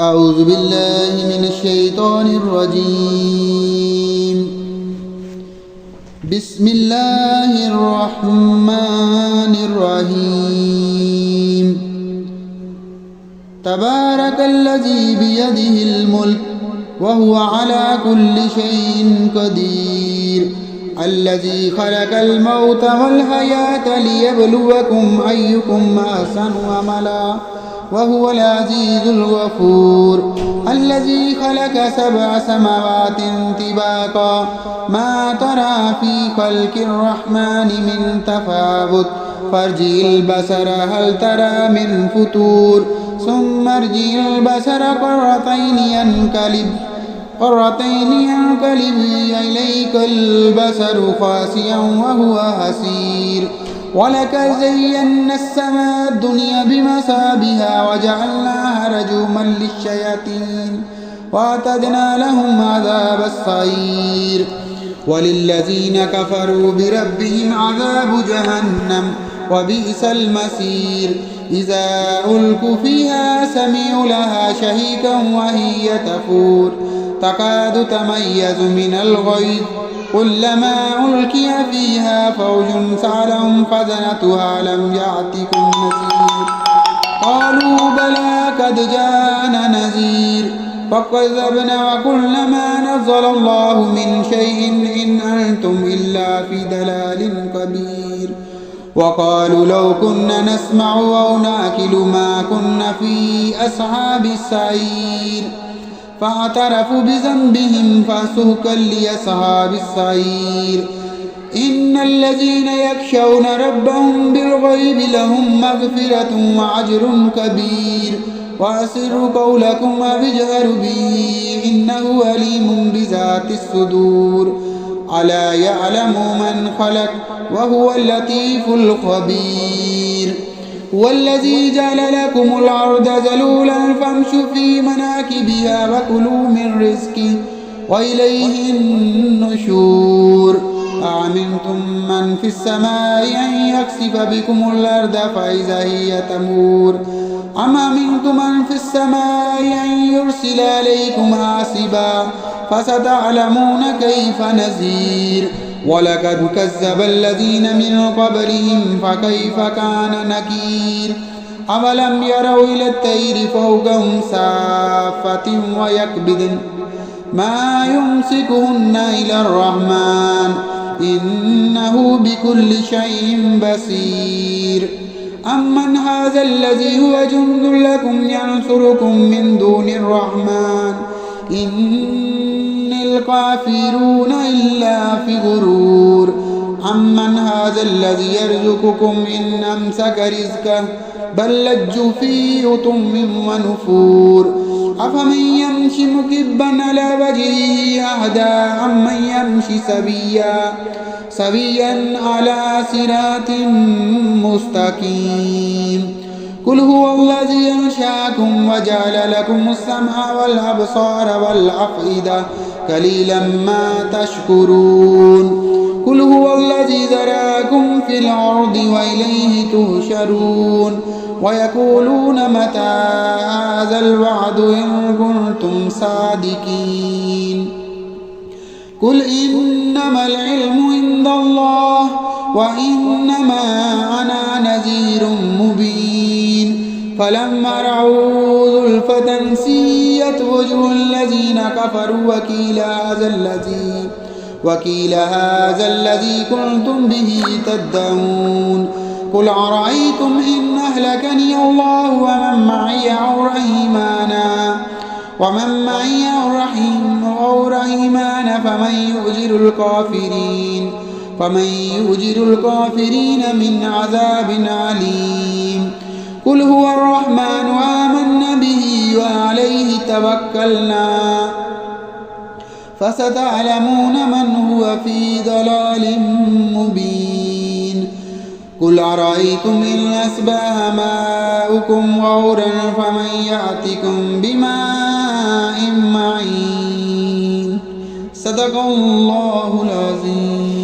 أعوذ بالله من الشيطان الرجيم. بسم الله الرحمن الرحيم. تبارك الذي بيده الملك وهو على كل شيء قدير. الذي خلق الموت والحياة ليبلوكم أيكم أحسن عملا وهو العزيز الغفور. الذي خلق 7 سماوات طباقا ما ترى في خلق الرحمن من تفاوت فارجع البصر هل ترى من فتور ثم ارجع البصر قرتين ينقلب إليك البصر خاسئا وهو حسير. ولقد زينا السماء الدنيا بمصابيح وجعلناها رجوما للشياطين واعتدنا لهم عذاب السعير. وللذين كفروا بربهم عذاب جهنم وبئس المصير. إذا ألقوا فيها سمعوا لها شهيقا وهي تفور تكاد تميز من الغيظ كلما ألقي فيها فوج سألهم خزنتها ألم يأتكم نذير قالوا بلى قد جاءنا نذير فكذبنا وقلنا ما نزل الله من شيء إن أنتم إلا في ضلال كبير. وقالوا لو كنا نسمع أو نأكل ما كنا في أصحاب السعير فاعترفوا بذنبهم فسحقا لأصحاب السعير. إن الذين يخشون ربهم بالغيب لهم مغفرة وأجر كبير. وأسروا قولكم واجهروا به إنه عليم بذات الصدور. ألا يعلم من خلق وهو اللطيف الخبير. والذي جعل لكم الأرض ذلولا فامشوا في مناكبها وكلوا من رزقه وإليه النشور. أأمنتم من في السماء أن يخسف بكم الأرض فإذا هي تمور أم أمنتم من في السماء أن يرسل عليكم حاصبا فستعلمون كيف نذير. ولقد كذب الذين من قبلهم فكيف كان نكير. أولم يروا إلى الطير فوقهم صافات ويقبضن ما يمسكهن إلى الرحمن إنه بكل شيء بصير. أمن هذا الذي هو جند لكم ينصركم من دون الرحمن إن الكافرون إلا في غرور. أمن هذا الذي يرزقكم إن أمسك رزقه بل لجوا في عتم ونفور. أفمن يمشي مكبا على وجهه أهدى أمن يمشي سويا على صراط مستقيم. قل هو الذي أنشأكم وجعل لكم السمع والأبصار والأفئدة قليلا ما تشكرون. قل هو الذي ذراكم في الأرض وإليه تهشرون. ويقولون متى هذا الوعد إن كنتم صادقين. قل إنما العلم عند الله وإنما أنا نذير مبين. فلما رأوا زلفة سيئت وجوه الذين كفروا وقيل هذا الذي كنتم به تدعون. قل أرأيتم إن أهلكني الله ومن معي أو رحيمان فمن يؤجر الكافرين من عذاب أليم. قل هو الرحمن آمنا به وعليه توكلنا فستعلمون من هو في ضلال مبين. قل أرأيتم إن أصبح ماؤكم غورا فمن يأتكم بماء معين. صدق الله العظيم.